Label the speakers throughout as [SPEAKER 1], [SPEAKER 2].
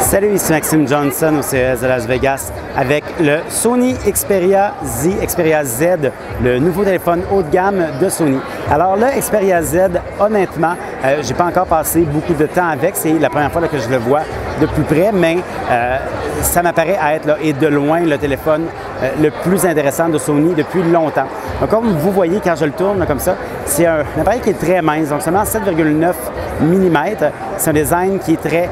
[SPEAKER 1] Salut, ici Maxime Johnson au CES de Las Vegas avec le Sony Xperia Z, le nouveau téléphone haut de gamme de Sony. Alors le Xperia Z, honnêtement, j'ai pas encore passé beaucoup de temps avec, c'est la première fois que je le vois de plus près, mais ça m'apparaît à être et de loin le téléphone le plus intéressant de Sony depuis longtemps. Donc comme vous voyez quand je le tourne comme ça, c'est un appareil qui est très mince, donc seulement 7,9 mm. C'est un design qui est très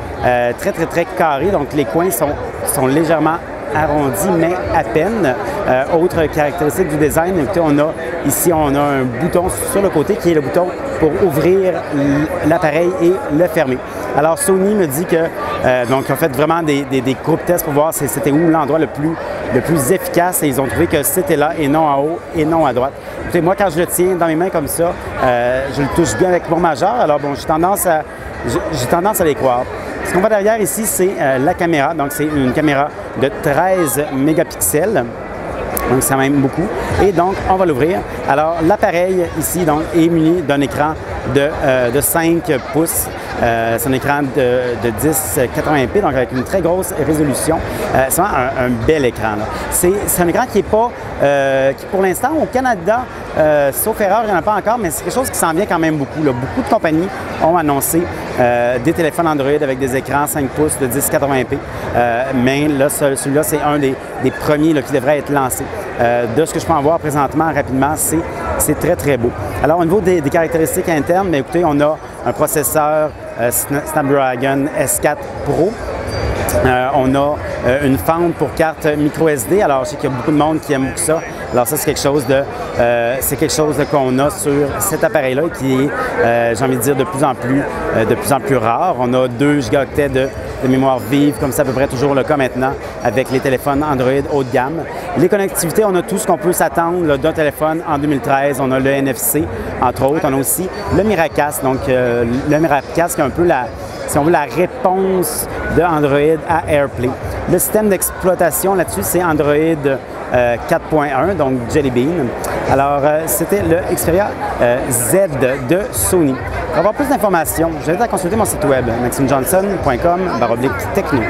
[SPEAKER 1] carré, donc les coins sont légèrement arrondis, mais à peine. Autre caractéristique du design, écoutez, ici on a un bouton sur le côté qui est le bouton pour ouvrir l'appareil et le fermer. Alors Sony me dit que donc ils ont fait vraiment des groupes tests pour voir c'était où l'endroit le plus efficace et ils ont trouvé que c'était là et non en haut et non à droite. Écoutez, moi quand je le tiens dans mes mains comme ça, je le touche bien avec mon majeur, alors bon, j'ai tendance à les croire. Ce qu'on voit derrière ici, c'est la caméra. Donc, c'est une caméra de 13 mégapixels. Donc, c'est quand même beaucoup. Et donc, on va l'ouvrir. Alors, l'appareil ici donc, est muni d'un écran de 5 pouces. C'est un écran de 1080p, donc avec une très grosse résolution. C'est vraiment un bel écran. C'est un écran qui n'est pas, qui pour l'instant, au Canada, sauf erreur, il n'y en a pas encore, mais c'est quelque chose qui s'en vient quand même beaucoup. Là. Beaucoup de compagnies ont annoncé des téléphones Android avec des écrans 5 pouces de 1080p. Mais là, celui-là, c'est un des premiers là, qui devrait être lancé. De ce que je peux en voir présentement, rapidement, c'est très beau. Alors, au niveau des caractéristiques internes, bien, écoutez, on a un processeur Snapdragon S4 Pro. On a une fente pour carte micro SD. Alors, je sais qu'il y a beaucoup de monde qui aime ça. Alors ça, c'est quelque chose qu'on a sur cet appareil-là qui est, j'ai envie de dire, de plus en plus rare. On a 2 gigaoctets de mémoire vive, comme c'est à peu près toujours le cas maintenant avec les téléphones Android haut de gamme. Les connectivités, on a tout ce qu'on peut s'attendre d'un téléphone en 2013. On a le NFC, entre autres. On a aussi le Miracast. Donc, le Miracast, qui est un peu si on veut, la réponse de Android à AirPlay. Le système d'exploitation là-dessus, c'est Android 4.1, donc Jelly Bean. Alors, c'était le Xperia Z de Sony. Pour avoir plus d'informations, je vous invite à consulter mon site web, maximjohnson.com/techno.